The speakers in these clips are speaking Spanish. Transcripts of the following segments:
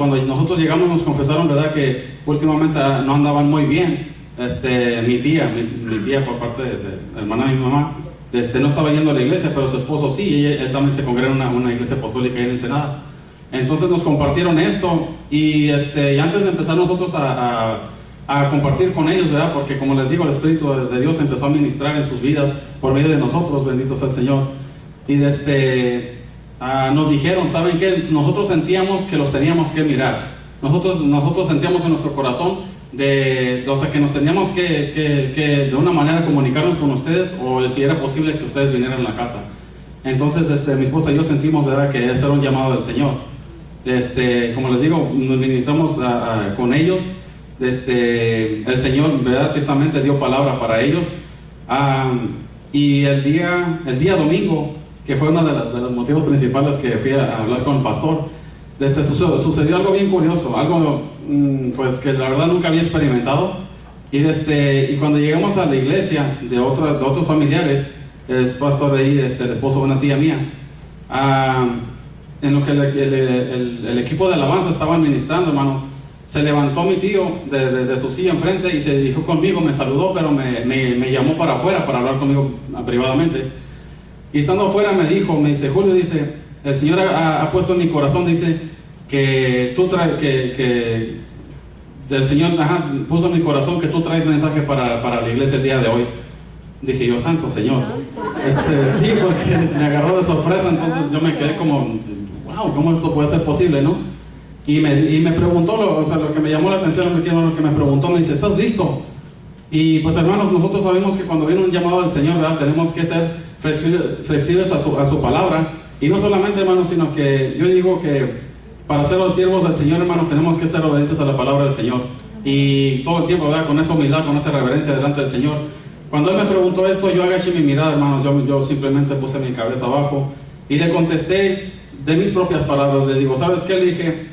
cuando nosotros llegamos nos confesaron, ¿verdad?, que últimamente no andaban muy bien. Mi tía por parte de hermana de mi mamá, no estaba yendo a la iglesia, pero su esposo sí, y él también se congrega en una iglesia apostólica en Ensenada. Entonces nos compartieron esto, y antes de empezar nosotros a compartir con ellos, ¿verdad?, porque como les digo, el Espíritu de Dios empezó a ministrar en sus vidas por medio de nosotros, bendito sea el Señor. Y nos dijeron, ¿saben qué? Nosotros sentíamos que los teníamos que mirar. Nosotros sentíamos en nuestro corazón que nos teníamos que de una manera comunicarnos con ustedes, o si era posible que ustedes vinieran a la casa. Entonces mi esposa y yo sentimos, ¿verdad?, que ese era un llamado del Señor. Como les digo, nos ministramos con ellos. El Señor, ¿verdad?, ciertamente dio palabra para ellos. Y el día domingo, que fue uno de los motivos principales que fui a hablar con el pastor, sucedió algo bien curioso, algo pues que la verdad nunca había experimentado. Y cuando llegamos a la iglesia de otros familiares, el pastor de ahí, el esposo de una tía mía, en lo que el equipo de alabanza estaba ministrando, hermanos, se levantó mi tío de su silla enfrente y se dirigió conmigo, me saludó, pero me llamó para afuera para hablar conmigo privadamente. Y estando afuera me dice, Julio, dice, el Señor ha puesto en mi corazón, dice, que el Señor puso en mi corazón que tú traes mensaje para la iglesia el día de hoy. Dije yo, santo Señor. Sí, porque me agarró de sorpresa, entonces yo me quedé como, wow, ¿cómo esto puede ser posible, no? Y me preguntó, lo que me llamó la atención, lo que me preguntó, me dice, ¿estás listo? Y pues hermanos, nosotros sabemos que cuando viene un llamado del Señor, ¿verdad?, tenemos que ser flexibles a su palabra. Y no solamente, hermanos, sino que yo digo que para ser los siervos del Señor, hermanos, tenemos que ser obedientes a la palabra del Señor. Y todo el tiempo, ¿verdad?, con esa humildad, con esa reverencia delante del Señor. Cuando Él me preguntó esto, yo agaché mi mirada, hermanos, yo simplemente puse mi cabeza abajo y le contesté de mis propias palabras. Le digo, ¿sabes qué? Le dije,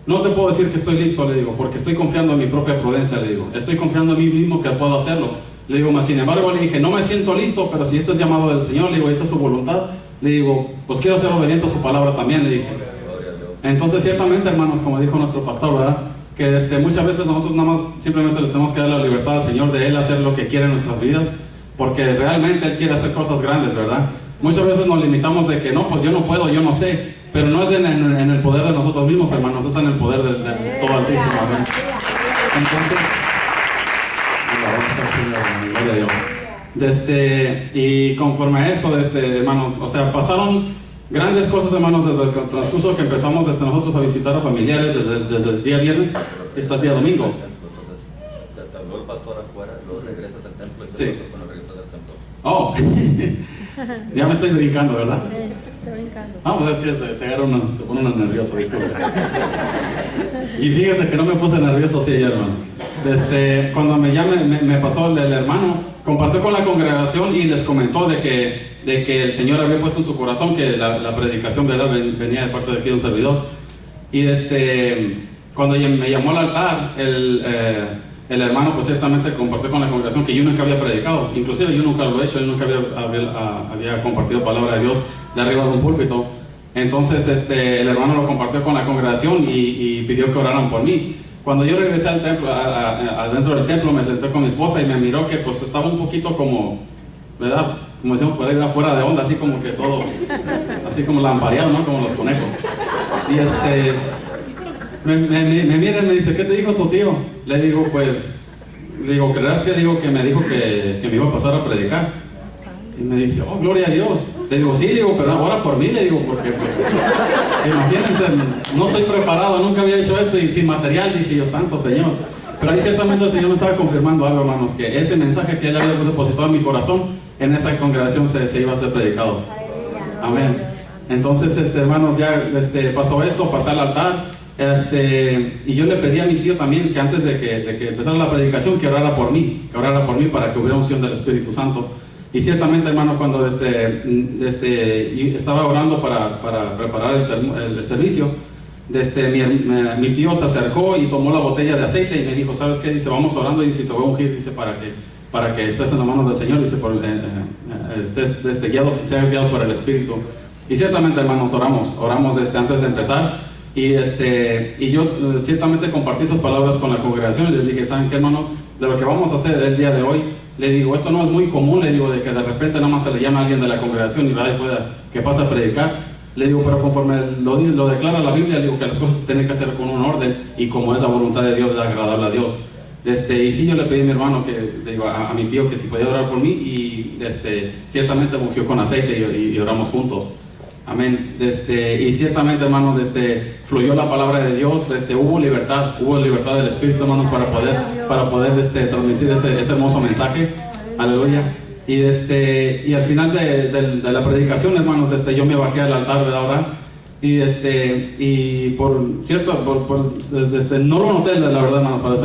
no te puedo decir que estoy listo, le digo, porque estoy confiando en mi propia prudencia, le digo. Estoy confiando en mí mismo que puedo hacerlo. Le digo, más sin embargo, le dije, no me siento listo, pero si este es llamado del Señor, le digo, esta es su voluntad, le digo, pues quiero ser obediente a su palabra también, le dije. Entonces, ciertamente, hermanos, como dijo nuestro pastor, ¿verdad?, que muchas veces nosotros nada más simplemente le tenemos que dar la libertad al Señor de Él hacer lo que quiere en nuestras vidas, porque realmente Él quiere hacer cosas grandes, ¿verdad? Muchas veces nos limitamos de que no, pues yo no puedo, yo no sé, pero no es en el poder de nosotros mismos, hermanos, es en el poder de todo Altísimo, ¿verdad? Entonces, gloria a Dios. Y conforme a esto, hermano, o sea, pasaron grandes cosas, hermanos, desde el transcurso que empezamos nosotros a visitar a familiares desde el día viernes hasta el día domingo. Te habló el pastor afuera, luego regresas al templo y sí. cuando regresas al templo. Oh, ya me estoy brincando, ¿verdad? Estoy brincando. Pues es que se pone uno nervioso, disculpe. Y fíjese que no me puse nervioso así ayer, hermano. Cuando me pasó el hermano, compartió con la congregación y les comentó de que el Señor había puesto en su corazón que la predicación, ¿verdad?, venía de parte de aquí de un servidor. Y cuando me llamó al altar, el hermano pues ciertamente compartió con la congregación que yo nunca había predicado, inclusive yo nunca lo he hecho, yo nunca había compartido palabra de Dios de arriba de un púlpito. Entonces el hermano lo compartió con la congregación y pidió que oraran por mí. Cuando yo regresé al templo, adentro del templo, me senté con mi esposa y me miró que pues estaba un poquito como, ¿verdad?, como decimos por ahí, fuera de onda, así como que todo, así como lampareado, ¿no?, como los conejos. Y me mira y me dice, ¿qué te dijo tu tío? Le digo, ¿creerás que me dijo que me iba a pasar a predicar? Y me dice, oh, gloria a Dios. Le digo, sí, pero ahora por mí, le digo, porque pues, imagínense, no estoy preparado, nunca había hecho esto y sin material. Dije yo, santo Señor. Pero ahí ciertamente el Señor me estaba confirmando algo, hermanos, que ese mensaje que Él había depositado en mi corazón, en esa congregación se iba a ser predicado. Amén. Entonces, hermanos, ya pasó esto, pasé al altar, y yo le pedí a mi tío también que antes de que empezara la predicación, que orara por mí para que hubiera unción del Espíritu Santo. Y ciertamente, hermano, cuando estaba orando para preparar el servicio, mi tío se acercó y tomó la botella de aceite y me dijo, ¿sabes qué? Dice, vamos orando y dice, te voy a ungir, dice, para que estés en las manos del Señor, dice, seas guiado por el Espíritu. Y ciertamente, hermanos, oramos antes de empezar. Y yo ciertamente compartí esas palabras con la congregación y les dije, ¿saben qué, hermanos? De lo que vamos a hacer el día de hoy, le digo, esto no es muy común, le digo, de que de repente nada más se le llama a alguien de la congregación y pueda que pase a predicar. Le digo, pero conforme lo declara la Biblia, le digo que las cosas se tienen que hacer con un orden y como es la voluntad de Dios, de agradable a Dios. Y sí, yo le pedí a mi hermano, le digo, a mi tío, que si podía orar por mí, y ciertamente ungió con aceite y oramos juntos. Amén. Y ciertamente, hermano, fluyó la palabra de Dios, hubo libertad del Espíritu, hermano, para poder transmitir ese hermoso mensaje. Aleluya. Y al final de la predicación, hermanos, yo me bajé al altar, ¿verdad? Ahora, y por cierto, no lo noté, la verdad, hermano, para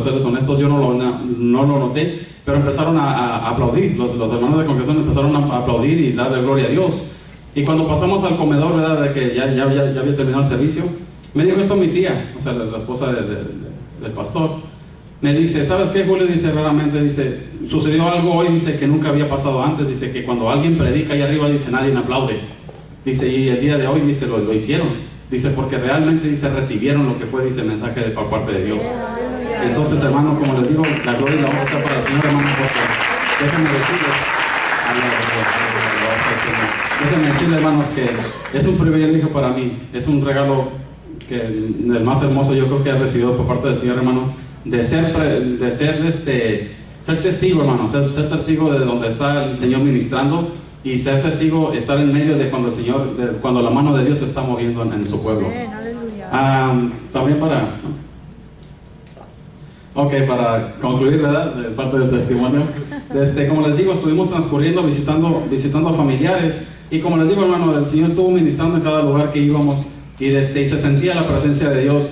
serles honestos, yo no lo noté, pero empezaron a aplaudir, los hermanos de la congregación empezaron a aplaudir y darle gloria a Dios. Y cuando pasamos al comedor, ¿verdad? De que ya había terminado el servicio, me dijo esto mi tía, o sea, la esposa del pastor. Me dice, ¿sabes qué, Julio? Dice, raramente, dice, sucedió algo hoy, dice, que nunca había pasado antes. Dice que cuando alguien predica ahí arriba, dice, nadie aplaude. Dice, y el día de hoy, dice, lo hicieron. Dice, porque realmente, dice, recibieron lo que fue, dice, el mensaje por parte de Dios. Entonces, hermano, como les digo, la gloria y la honra está para el Señor, hermano, porque déjenme decirles, hermanos, que es un privilegio para mí, es un regalo que el más hermoso yo creo que he recibido por parte del Señor, hermanos, de ser testigo, hermano, ser testigo de donde está el Señor ministrando y ser testigo, estar en medio de cuando el Señor, cuando la mano de Dios se está moviendo en su pueblo. También para concluir, ¿verdad? De parte del testimonio, como les digo, estuvimos transcurriendo, visitando a familiares, y como les digo, hermano, el Señor estuvo ministrando en cada lugar que íbamos, y se sentía la presencia de Dios.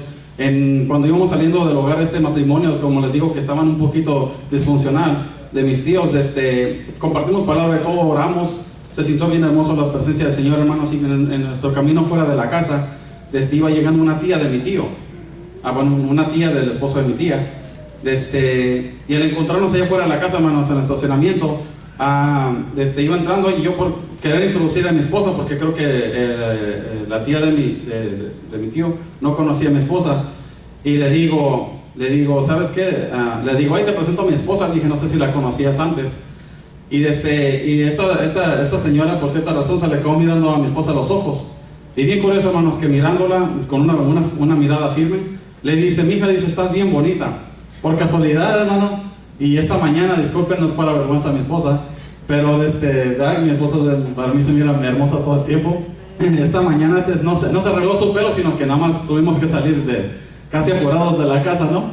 Cuando íbamos saliendo del hogar, matrimonio, como les digo, que estaban un poquito disfuncional, de mis tíos, compartimos palabra de todo, oramos, se sintió bien hermoso la presencia del Señor, hermanos, y en nuestro camino fuera de la casa, iba llegando una tía de mi tío, una tía del esposo de mi tía, y al encontrarnos allá fuera de la casa, hermanos, en el estacionamiento, iba entrando y yo por querer introducir a mi esposa, porque creo que la tía de mi tío no conocía a mi esposa, y le digo, ¿sabes qué? Le digo, ahí te presento a mi esposa. Le dije, no sé si la conocías antes. Y esta señora, por cierta razón, se le quedó mirando a mi esposa a los ojos. Y bien curioso, hermanos, que mirándola con una mirada firme, le dice, mija, dice, estás bien bonita. Por casualidad, hermano, y esta mañana, disculpen, no es para vergüenza a mi esposa, pero mi esposa para mí se mira hermosa todo el tiempo. Esta mañana no se arregló su pelo, sino que nada más tuvimos que salir casi apurados de la casa, ¿no?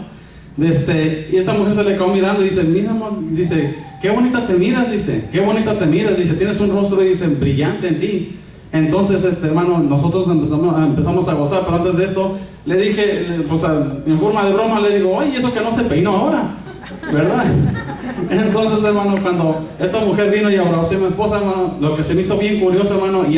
Y esta mujer se le quedó mirando y dice, mira, amor, dice, qué bonita te miras, dice, qué bonita te miras, dice, tienes un rostro, dice, brillante en ti. Entonces, hermano, nosotros empezamos a gozar, pero antes de esto, le dije, pues en forma de broma, le digo, oye, eso que no se peinó ahora, ¿verdad? Entonces, hermano, cuando esta mujer vino y abrazó a mi esposa, hermano, lo que se me hizo bien curioso, hermano, y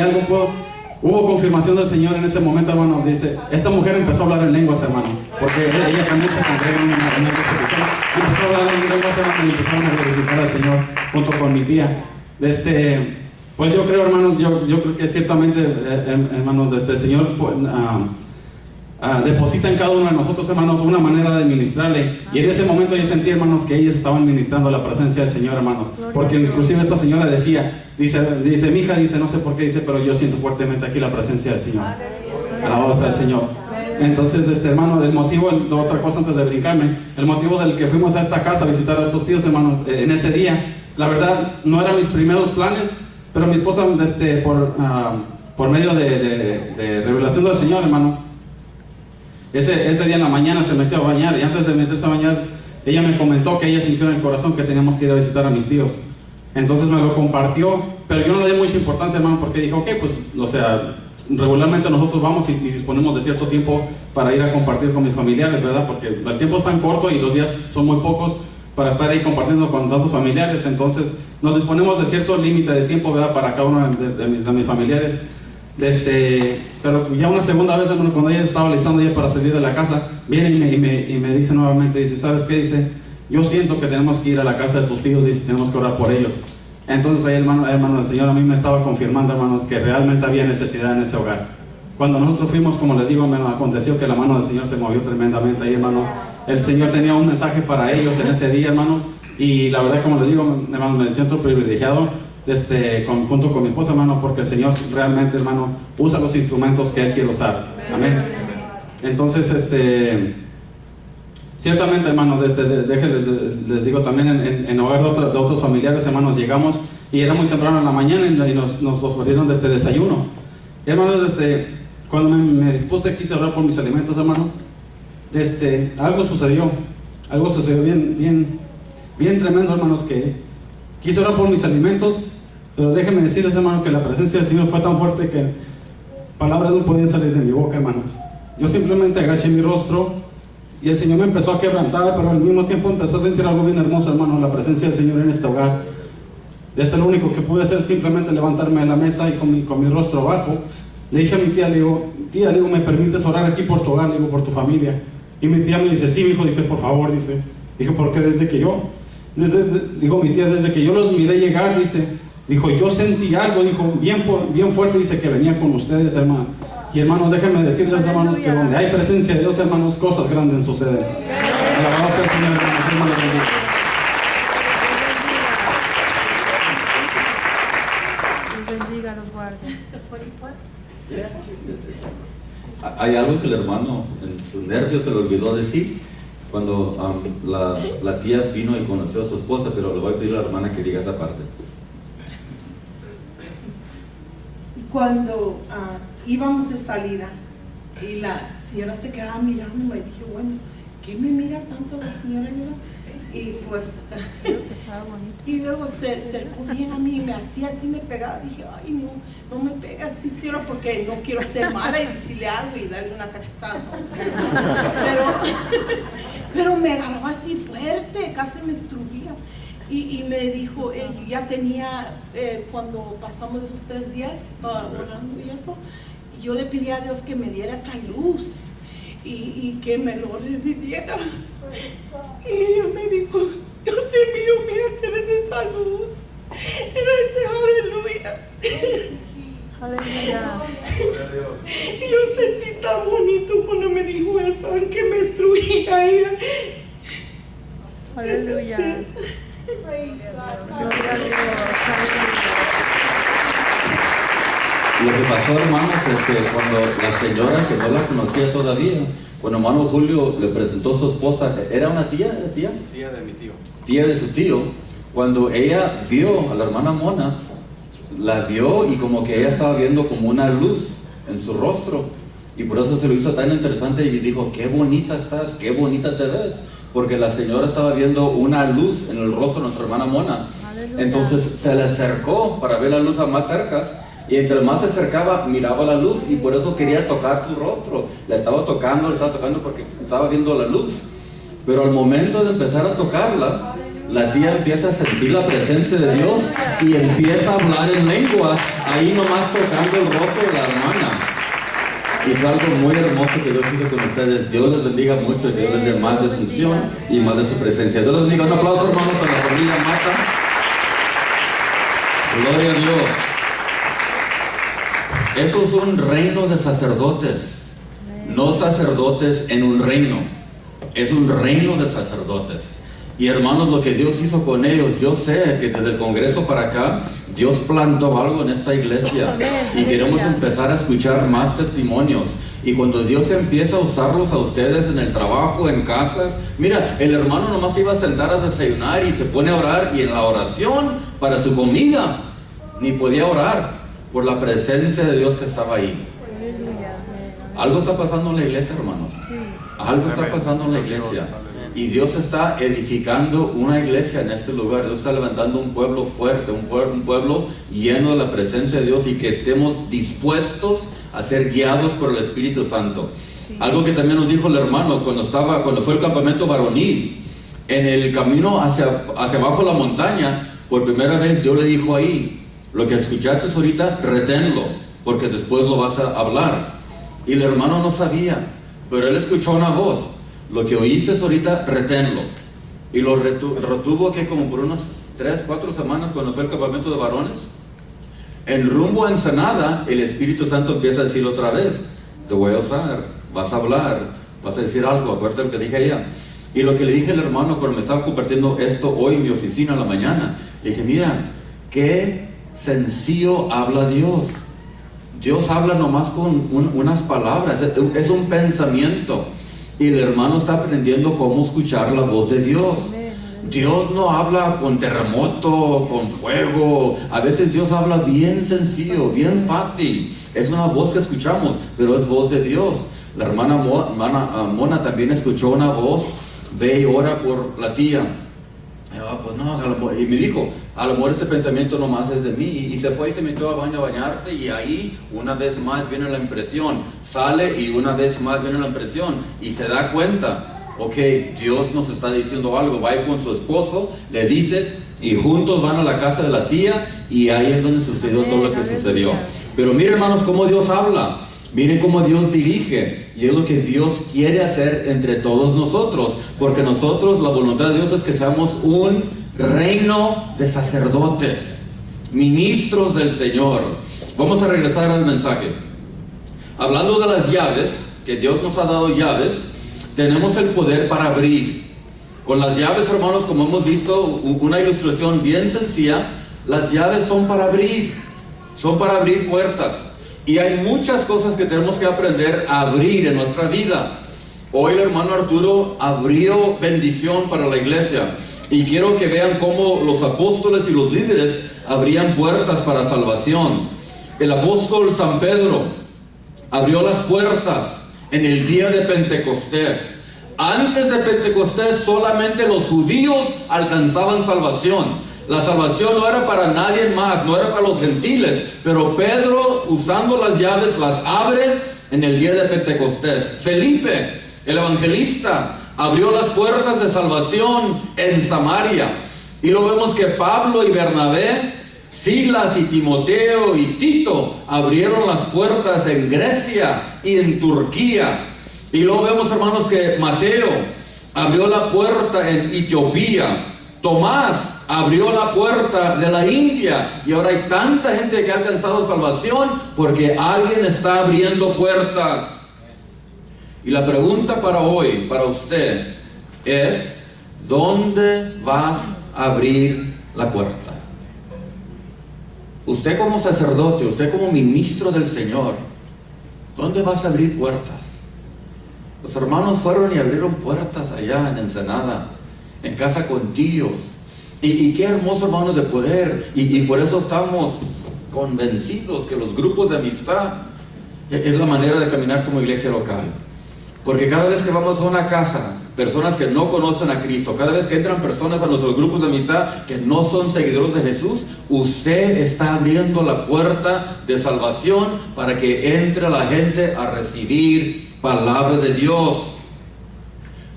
hubo confirmación del Señor en ese momento, hermano. Dice, esta mujer empezó a hablar en lenguas, hermano, porque ella también se congrega en una constitución, empezó a hablar en lenguas, hermano, y empezaron a glorificar al Señor junto con mi tía. Pues yo creo, hermanos, yo creo que ciertamente, hermanos, el Señor deposita en cada uno de nosotros, hermanos, una manera de ministrarle. Y en ese momento yo sentí, hermanos, que ellos estaban ministrando la presencia del Señor, hermanos, porque inclusive esta señora dice, mi hija, dice, no sé por qué, dice, pero yo siento fuertemente aquí la presencia del Señor, alabados al Señor. Entonces, hermano, el motivo, otra cosa antes de brincarme, el motivo del que fuimos a esta casa a visitar a estos tíos, hermano, en ese día, la verdad, no eran mis primeros planes, pero mi esposa, por medio de revelación del Señor, hermano, ese día en la mañana se metió a bañar, y antes de meterse a bañar, ella me comentó que ella sintió en el corazón que teníamos que ir a visitar a mis tíos. Entonces me lo compartió, pero yo no le di mucha importancia, hermano, porque dije, ok, pues, o sea, regularmente nosotros vamos y disponemos de cierto tiempo para ir a compartir con mis familiares, ¿verdad? Porque el tiempo es tan corto y los días son muy pocos para estar ahí compartiendo con tantos familiares. Entonces nos disponemos de cierto límite de tiempo, ¿verdad? Para cada uno de mis familiares. Pero ya una segunda vez, hermano, cuando ella estaba listando ya para salir de la casa, viene y me dice nuevamente, dice, ¿sabes qué? Dice, yo siento que tenemos que ir a la casa de tus tíos, dice, tenemos que orar por ellos. Entonces ahí, hermano, el Señor a mí me estaba confirmando, hermanos, que realmente había necesidad en ese hogar. Cuando nosotros fuimos, como les digo, me aconteció que la mano del Señor se movió tremendamente ahí, hermano. El Señor tenía un mensaje para ellos en ese día, hermanos, y la verdad, como les digo, hermano, me siento privilegiado junto con mi esposa, hermano, porque el Señor realmente, hermano, usa los instrumentos que Él quiere usar. Amén. Entonces, ciertamente, hermano, les digo también en hogar de otros familiares, hermanos, llegamos y era muy temprano en la mañana y nos ofrecieron desayuno. Y, hermanos, cuando me dispuse, quise orar por mis alimentos, hermano, algo sucedió bien tremendo, hermanos, que quise orar por mis alimentos, pero déjenme decirles, hermano, que la presencia del Señor fue tan fuerte que palabras no podían salir de mi boca, hermanos. Yo simplemente agaché mi rostro y el Señor me empezó a quebrantar, pero al mismo tiempo empecé a sentir algo bien hermoso, hermano, la presencia del Señor en este hogar. Lo único que pude hacer simplemente levantarme de la mesa y con mi rostro bajo, le dije a mi tía, le digo, ¿me permites orar aquí por tu hogar, le digo, por tu familia? Y mi tía me dice, sí, mi hijo, dice, por favor, dice. Dije, porque dijo mi tía, desde que yo los miré llegar, dijo, yo sentí algo, dijo, bien fuerte, dice, que venía con ustedes, hermano. Y hermanos, déjenme decirles, hermanos, que donde hay presencia de Dios, hermanos, cosas grandes suceden. Alabado sea el Señor, hermanos, bendiga, los guarde. Hay algo que el hermano en sus nervios se le olvidó decir cuando la tía vino y conoció a su esposa, pero le voy a pedir a la hermana que diga esa parte. Cuando íbamos de salida y la señora se quedaba mirándome y dije, bueno, ¿qué me mira tanto la señora? Y pues y luego se acercó bien a mí y me hacía así, me pegaba. Dije, ay, no me pega así, señora, porque no quiero ser mala y decirle algo y darle una cachetada, ¿no? Pero me agarraba así fuerte, casi me estrujía. Y me dijo, yo ya tenía, cuando pasamos esos 3 días orando y eso, yo le pedí a Dios que me diera esa luz y que me lo reviviera. Y ella me dijo, yo te miro, mira, tienes esa luz. Y le dice, aleluya. Aleluya. Y yo sentí tan bonito cuando me dijo eso, aunque me estrujía ella. Aleluya. Sí. Gloria a Dios. Lo que pasó, hermanos, es que cuando la señora, que no la conocía todavía, cuando hermano Julio le presentó a su esposa, ¿era una tía? ¿Era tía? Tía de mi tío. Tía de su tío. Cuando ella vio a la hermana Mona, la vio y como que ella estaba viendo como una luz en su rostro. Y por eso se lo hizo tan interesante y dijo, qué bonita estás, qué bonita te ves. Porque la señora estaba viendo una luz en el rostro de nuestra hermana Mona. Aleluya. Entonces se le acercó para ver la luz a más cerca. Y entre más se acercaba, miraba la luz y por eso quería tocar su rostro. La estaba tocando porque estaba viendo la luz. Pero al momento de empezar a tocarla, la tía empieza a sentir la presencia de Dios y empieza a hablar en lengua, ahí nomás tocando el rostro de la hermana. Y fue algo muy hermoso que Dios hizo con ustedes. Dios les bendiga mucho, Dios les dé más de su unción y más de su presencia. Dios les bendiga. Un aplauso, hermanos, a la familia Mata. Gloria a Dios. Eso es un reino de sacerdotes, no sacerdotes en un reino, es un reino de sacerdotes. Y hermanos, lo que Dios hizo con ellos, yo sé que desde el Congreso para acá, Dios plantó algo en esta iglesia y queremos empezar a escuchar más testimonios. Y cuando Dios empieza a usarlos a ustedes en el trabajo, en casas, mira, el hermano nomás iba a sentar a desayunar y se pone a orar, y en la oración para su comida ni podía orar por la presencia de Dios que estaba ahí. Algo está pasando en la iglesia, hermanos. Algo está pasando en la iglesia. Y Dios está edificando una iglesia en este lugar. Dios está levantando un pueblo fuerte, un pueblo lleno de la presencia de Dios, y que estemos dispuestos a ser guiados por el Espíritu Santo. Algo que también nos dijo el hermano cuando fue el campamento varonil, en el camino hacia abajo la montaña, por primera vez Dios le dijo ahí, lo que escuchaste ahorita, reténlo, porque después lo vas a hablar. Y el hermano no sabía, pero él escuchó una voz. Lo que oíste ahorita, reténlo. Y lo retuvo que como por unas 3-4 semanas cuando fue el campamento de varones. En rumbo a Ensenada, el Espíritu Santo empieza a decir otra vez, te voy a usar, vas a hablar, vas a decir algo, acuérdate lo que dije allá. Y lo que le dije al hermano cuando me estaba compartiendo esto hoy en mi oficina en la mañana, le dije, mira, qué sencillo habla Dios. Dios habla nomás con unas palabras, es un pensamiento. Y el hermano está aprendiendo cómo escuchar la voz de Dios. Dios no habla con terremoto, con fuego. A veces Dios habla bien sencillo, bien fácil. Es una voz que escuchamos, pero es voz de Dios. La hermana Mona también escuchó una voz, ve y ora por la tía. Pues no, y me dijo, a lo mejor este pensamiento nomás es de mí. Y se fue y se metió al baño a bañarse, y ahí una vez más viene la impresión. Sale y una vez más viene la impresión. Y se da cuenta, ok, Dios nos está diciendo algo. Va con su esposo, le dice, y juntos van a la casa de la tía, y ahí es donde sucedió todo lo que sucedió. Pero miren, hermanos, cómo Dios habla. Miren cómo Dios dirige, y es lo que Dios quiere hacer entre todos nosotros, porque nosotros, la voluntad de Dios es que seamos un reino de sacerdotes, ministros del Señor. Vamos a regresar al mensaje. Hablando de las llaves, que Dios nos ha dado llaves, tenemos el poder para abrir. Con las llaves, hermanos, como hemos visto, una ilustración bien sencilla, las llaves son para abrir puertas. Y hay muchas cosas que tenemos que aprender a abrir en nuestra vida. Hoy el hermano Arturo abrió bendición para la iglesia. Y quiero que vean cómo los apóstoles y los líderes abrían puertas para salvación. El apóstol San Pedro abrió las puertas en el día de Pentecostés. Antes de Pentecostés solamente los judíos alcanzaban salvación. La salvación no era para nadie más, no era para los gentiles, pero Pedro, usando las llaves, las abre en el día de Pentecostés. Felipe, el evangelista, abrió las puertas de salvación en Samaria. Y lo vemos que Pablo y Bernabé, Silas y Timoteo y Tito abrieron las puertas en Grecia y en Turquía. Y luego vemos, hermanos, que Mateo abrió la puerta en Etiopía. Tomás abrió la puerta de la India, y ahora hay tanta gente que ha alcanzado salvación porque alguien está abriendo puertas. Y la pregunta para hoy, para usted, es: ¿dónde vas a abrir la puerta? Usted como sacerdote, usted como ministro del Señor, ¿dónde vas a abrir puertas? Los hermanos fueron y abrieron puertas allá en Ensenada, en casa con tíos. Y qué hermoso, hermanos, de poder. Y por eso estamos convencidos que los grupos de amistad es la manera de caminar como iglesia local. Porque cada vez que vamos a una casa, personas que no conocen a Cristo, cada vez que entran personas a nuestros grupos de amistad que no son seguidores de Jesús, usted está abriendo la puerta de salvación para que entre la gente a recibir palabra de Dios.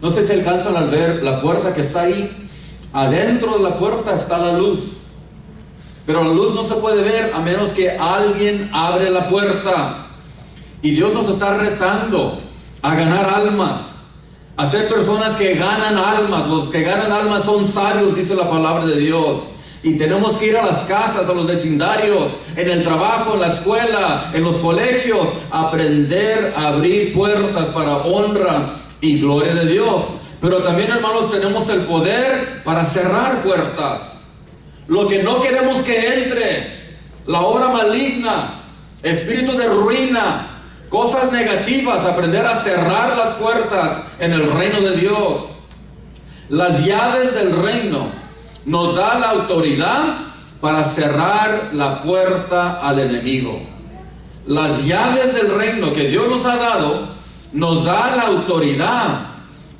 No sé si alcanzan a ver la puerta que está ahí. Adentro de la puerta está la luz, pero la luz no se puede ver a menos que alguien abre la puerta. Y Dios nos está retando a ganar almas, a ser personas que ganan almas. Los que ganan almas son sabios, dice la palabra de Dios. Y tenemos que ir a las casas, a los vecindarios, en el trabajo, en la escuela, en los colegios, aprender a abrir puertas para honra y gloria de Dios. Pero también, hermanos, tenemos el poder para cerrar puertas. Lo que no queremos que entre, la obra maligna, espíritu de ruina, cosas negativas, aprender a cerrar las puertas en el reino de Dios. Las llaves del reino nos da la autoridad para cerrar la puerta al enemigo. Las llaves del reino que Dios nos ha dado nos da la autoridad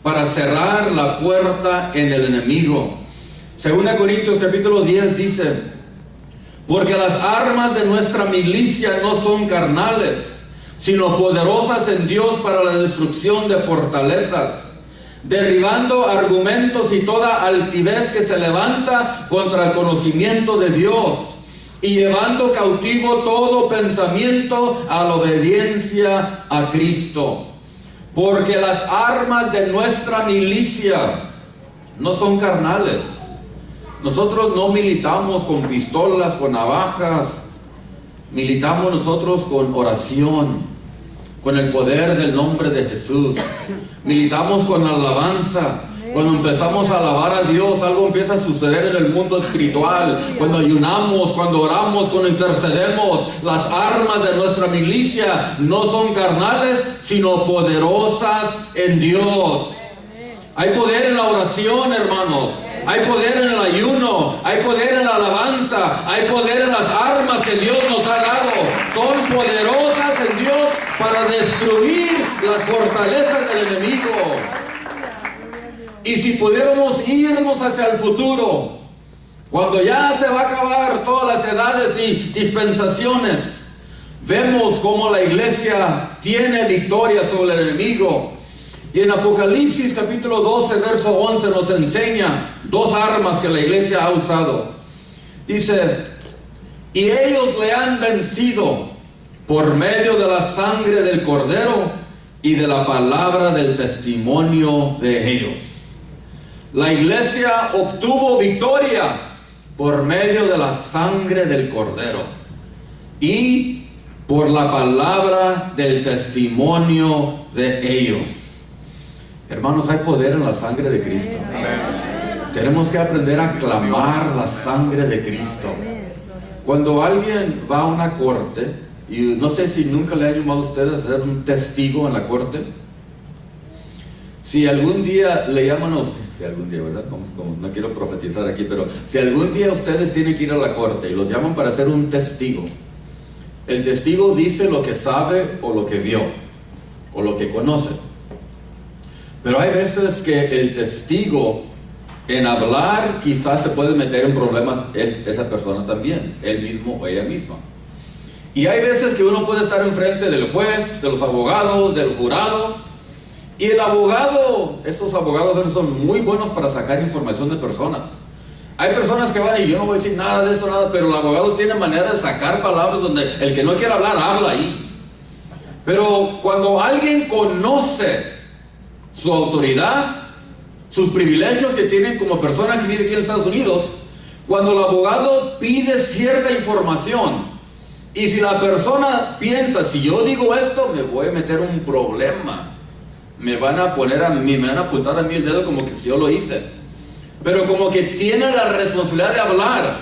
para cerrar la puerta en el enemigo. 2 Corintios capítulo 10 dice: porque las armas de nuestra milicia no son carnales, sino poderosas en Dios para la destrucción de fortalezas, derribando argumentos y toda altivez que se levanta contra el conocimiento de Dios, y llevando cautivo todo pensamiento a la obediencia a Cristo. Porque las armas de nuestra milicia no son carnales. Nosotros no militamos con pistolas, con navajas. Militamos nosotros con oración, con el poder del nombre de Jesús. Militamos con alabanza. Cuando empezamos a alabar a Dios, algo empieza a suceder en el mundo espiritual. Cuando ayunamos, cuando oramos, cuando intercedemos, las armas de nuestra milicia no son carnales, sino poderosas en Dios. Hay poder en la oración, hermanos. Hay poder en el ayuno. Hay poder en la alabanza. Hay poder en las armas que Dios nos ha dado. Son poderosas en Dios para destruir las fortalezas del enemigo. Y si pudiéramos irnos hacia el futuro, cuando ya se va a acabar todas las edades y dispensaciones, vemos cómo la iglesia tiene victoria sobre el enemigo. Y en Apocalipsis capítulo 12, verso 11 nos enseña dos armas que la iglesia ha usado. Dice, y ellos le han vencido por medio de la sangre del Cordero y de la palabra del testimonio de ellos. La iglesia obtuvo victoria por medio de la sangre del Cordero y por la palabra del testimonio de ellos. Hermanos, hay poder en la sangre de Cristo. Tenemos que aprender a clamar la sangre de Cristo. Cuando alguien va a una corte, y no sé si nunca le han llamado a ustedes a ser un testigo en la corte. Si algún día le llaman a usted, si algún día, ¿verdad? No quiero profetizar aquí, pero si algún día ustedes tienen que ir a la corte y los llaman para ser un testigo, el testigo dice lo que sabe o lo que vio o lo que conoce. Pero hay veces que el testigo en hablar quizás se puede meter en problemas esa persona también, él mismo o ella misma. Y hay veces que uno puede estar enfrente del juez, de los abogados, del jurado. Y el abogado, estos abogados son muy buenos para sacar información de personas. Hay personas que van y yo no voy a decir nada de eso, nada, pero el abogado tiene manera de sacar palabras donde el que no quiere hablar, habla ahí. Pero cuando alguien conoce su autoridad, sus privilegios que tienen como persona que vive aquí en Estados Unidos, cuando el abogado pide cierta información, y si la persona piensa, si yo digo esto, me voy a meter un problema. Me van a poner a mí, me van a apuntar a mí el dedo como que si yo lo hice. Pero como que tiene la responsabilidad de hablar.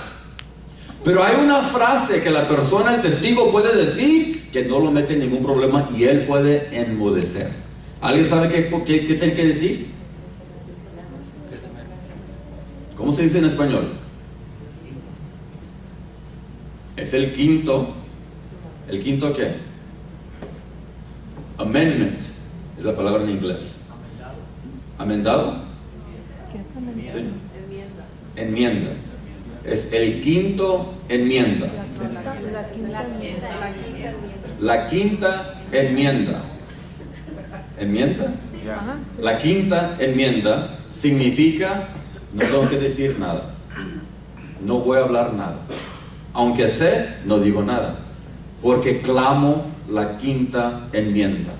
Pero hay una frase que la persona, el testigo, puede decir que no lo mete en ningún problema y él puede enmudecer. ¿Alguien sabe qué tiene que decir? ¿Cómo se dice en español? Es el quinto. ¿El quinto qué? Amendment. Es la palabra en inglés. ¿Amendado? ¿Qué es amendado? Sí. Enmienda. Es el quinto enmienda. La quinta enmienda. ¿Enmienda? Ajá. La quinta enmienda significa no tengo que decir nada. No voy a hablar nada. Aunque sé, no digo nada. Porque clamo la quinta enmienda.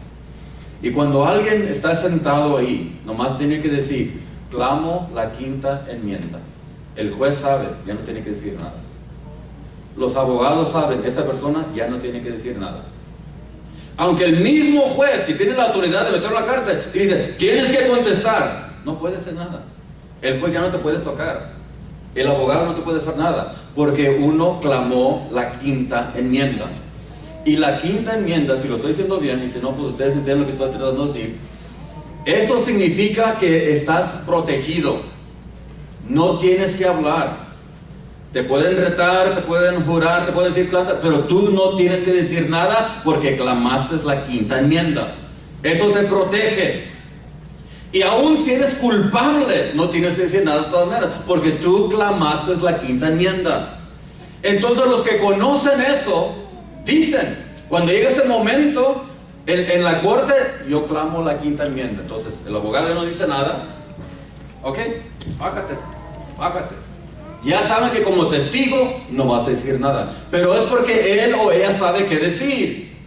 Y cuando alguien está sentado ahí, nomás tiene que decir, clamo la quinta enmienda. El juez sabe, ya no tiene que decir nada. Los abogados saben, esta persona ya no tiene que decir nada. Aunque el mismo juez que tiene la autoridad de meterlo a la cárcel, si dice, tienes que contestar, no puede hacer nada. El juez ya no te puede tocar. El abogado no te puede hacer nada, porque uno clamó la quinta enmienda. Y la quinta enmienda, si lo estoy diciendo bien, y si no, pues ustedes entienden lo que estoy tratando de decir. Eso significa que estás protegido. No tienes que hablar. Te pueden retar, te pueden jurar, te pueden decir planta, pero tú no tienes que decir nada porque clamaste la quinta enmienda. Eso te protege. Y aún si eres culpable, no tienes que decir nada de todas maneras, porque tú clamaste la quinta enmienda. Entonces los que conocen eso, dicen, cuando llega ese momento, en la corte, yo clamo la quinta enmienda. Entonces el abogado no dice nada. Ok, bájate. Ya saben que como testigo no vas a decir nada, pero es porque él o ella sabe qué decir.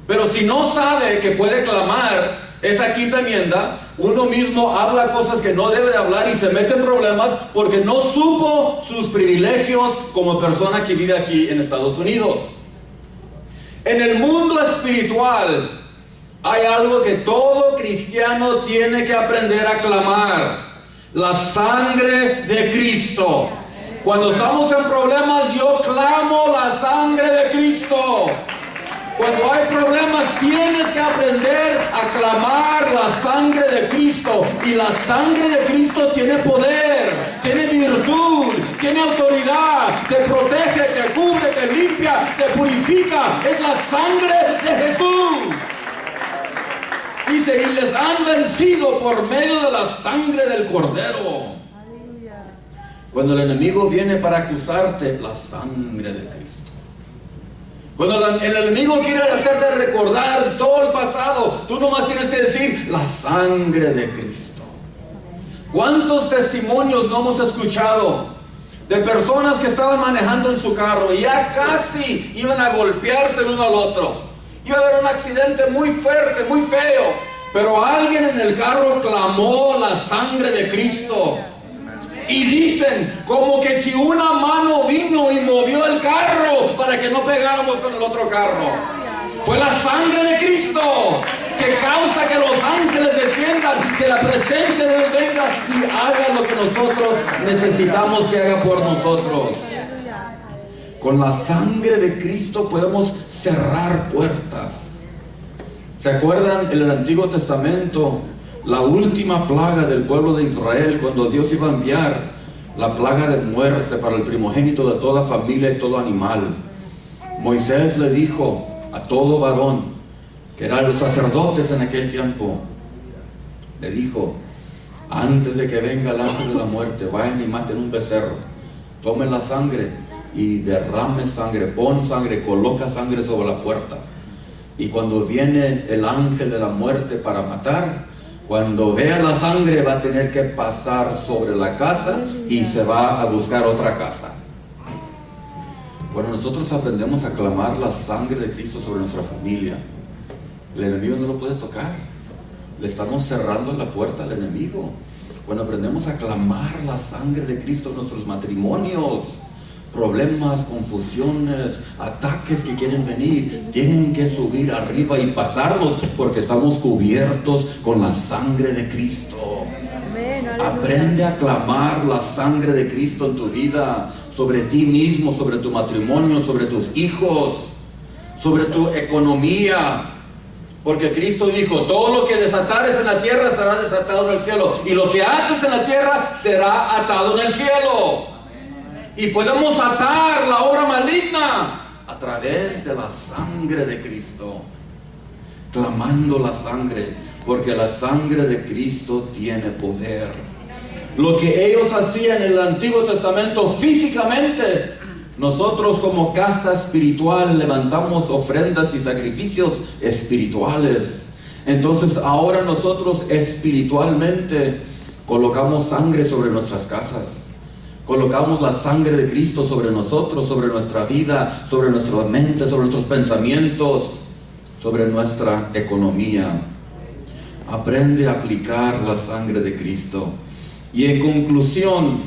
Pero si no sabe que puede clamar esa quinta enmienda, uno mismo habla cosas que no debe de hablar y se mete en problemas porque no supo sus privilegios como persona que vive aquí en Estados Unidos. En el mundo espiritual hay algo que todo cristiano tiene que aprender a clamar: la sangre de Cristo. Cuando estamos en problemas, yo clamo la sangre de Cristo. Cuando hay problemas, tienes que aprender a clamar la sangre de Cristo. Y la sangre de Cristo tiene poder, tiene virtud, tiene autoridad, te protege, te cubre, te limpia, te purifica. Es la sangre de Jesús. Dice, y les han vencido por medio de la sangre del Cordero. Cuando el enemigo viene para acusarte, la sangre de Cristo. Cuando el enemigo quiere hacerte recordar todo el pasado, tú nomás tienes que decir, la sangre de Cristo. ¿Cuántos testimonios no hemos escuchado de personas que estaban manejando en su carro y ya casi iban a golpearse el uno al otro? Iba a haber un accidente muy fuerte, muy feo, pero alguien en el carro clamó la sangre de Cristo. Y dicen como que si una mano vino y movió el carro para que no pegáramos con el otro carro. Fue la sangre de Cristo que causa que los ángeles desciendan, que la presencia de Dios venga y haga lo que nosotros necesitamos que haga por nosotros. Con la sangre de Cristo podemos cerrar puertas. ¿Se acuerdan en el Antiguo Testamento? La última plaga del pueblo de Israel, cuando Dios iba a enviar la plaga de muerte para el primogénito de toda familia y todo animal, Moisés le dijo a todo varón, que eran los sacerdotes en aquel tiempo, le dijo, antes de que venga el ángel de la muerte, vayan y maten un becerro, tomen la sangre y derrame sangre, pon sangre, coloca sangre sobre la puerta, y cuando viene el ángel de la muerte para matar, cuando vea la sangre va a tener que pasar sobre la casa y se va a buscar otra casa. Bueno, nosotros aprendemos a clamar la sangre de Cristo sobre nuestra familia. El enemigo no lo puede tocar. Le estamos cerrando la puerta al enemigo. Cuando aprendemos a clamar la sangre de Cristo en nuestros matrimonios, problemas, confusiones, ataques que quieren venir, tienen que subir arriba y pasarlos porque estamos cubiertos con la sangre de Cristo. Aprende a clamar la sangre de Cristo en tu vida, sobre ti mismo, sobre tu matrimonio, sobre tus hijos, sobre tu economía. Porque Cristo dijo, todo lo que desatares en la tierra estará desatado en el cielo, y lo que ates en la tierra será atado en el cielo. Y podemos atar la obra maligna a través de la sangre de Cristo, clamando la sangre, porque la sangre de Cristo tiene poder. Lo que ellos hacían en el Antiguo Testamento físicamente, nosotros como casa espiritual levantamos ofrendas y sacrificios espirituales. Entonces ahora nosotros espiritualmente colocamos sangre sobre nuestras casas. Colocamos la sangre de Cristo sobre nosotros, sobre nuestra vida, sobre nuestra mente, sobre nuestros pensamientos, sobre nuestra economía. Aprende a aplicar la sangre de Cristo. Y en conclusión,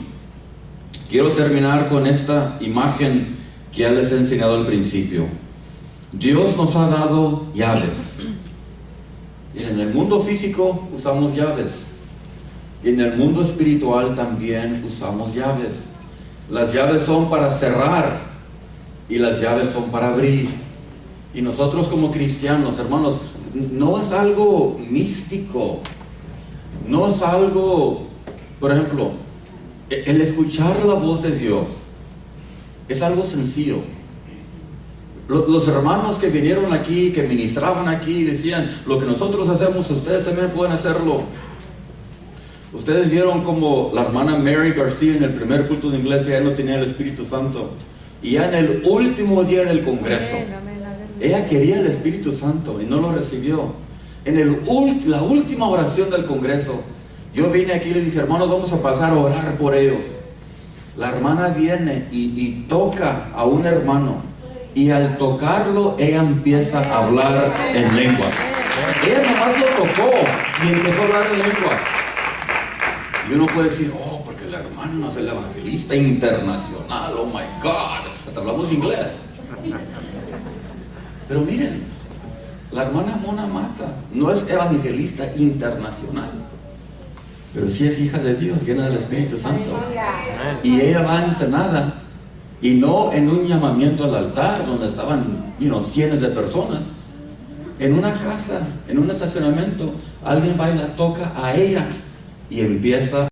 quiero terminar con esta imagen que ya les he enseñado al principio. Dios nos ha dado llaves. Y en el mundo físico usamos llaves. Y en el mundo espiritual también usamos llaves. Las llaves son para cerrar y las llaves son para abrir. Y nosotros como cristianos, hermanos, no es algo místico. No es algo, por ejemplo, el escuchar la voz de Dios es algo sencillo. Los hermanos que vinieron aquí, que ministraban aquí, decían, lo que nosotros hacemos, ustedes también pueden hacerlo. Ustedes vieron como la hermana Mary García en el primer culto de iglesia ya no tenía el Espíritu Santo, y ya en el último día del congreso ella quería el Espíritu Santo y no lo recibió. En la última oración del congreso yo vine aquí y le dije, hermanos, vamos a pasar a orar por ellos. La hermana viene y toca a un hermano, y al tocarlo ella empieza a hablar en lenguas. Ella nomás lo tocó y empezó a hablar en lenguas. Y uno puede decir, oh, porque el hermano es el evangelista internacional, oh my God, hasta hablamos inglés. Pero miren, la hermana Mona Mata no es evangelista internacional, pero sí es hija de Dios, llena del Espíritu Santo. Y ella va a Ensenada, y no en un llamamiento al altar donde estaban cientos de personas. En una casa, en un estacionamiento, alguien va y la toca a ella y empieza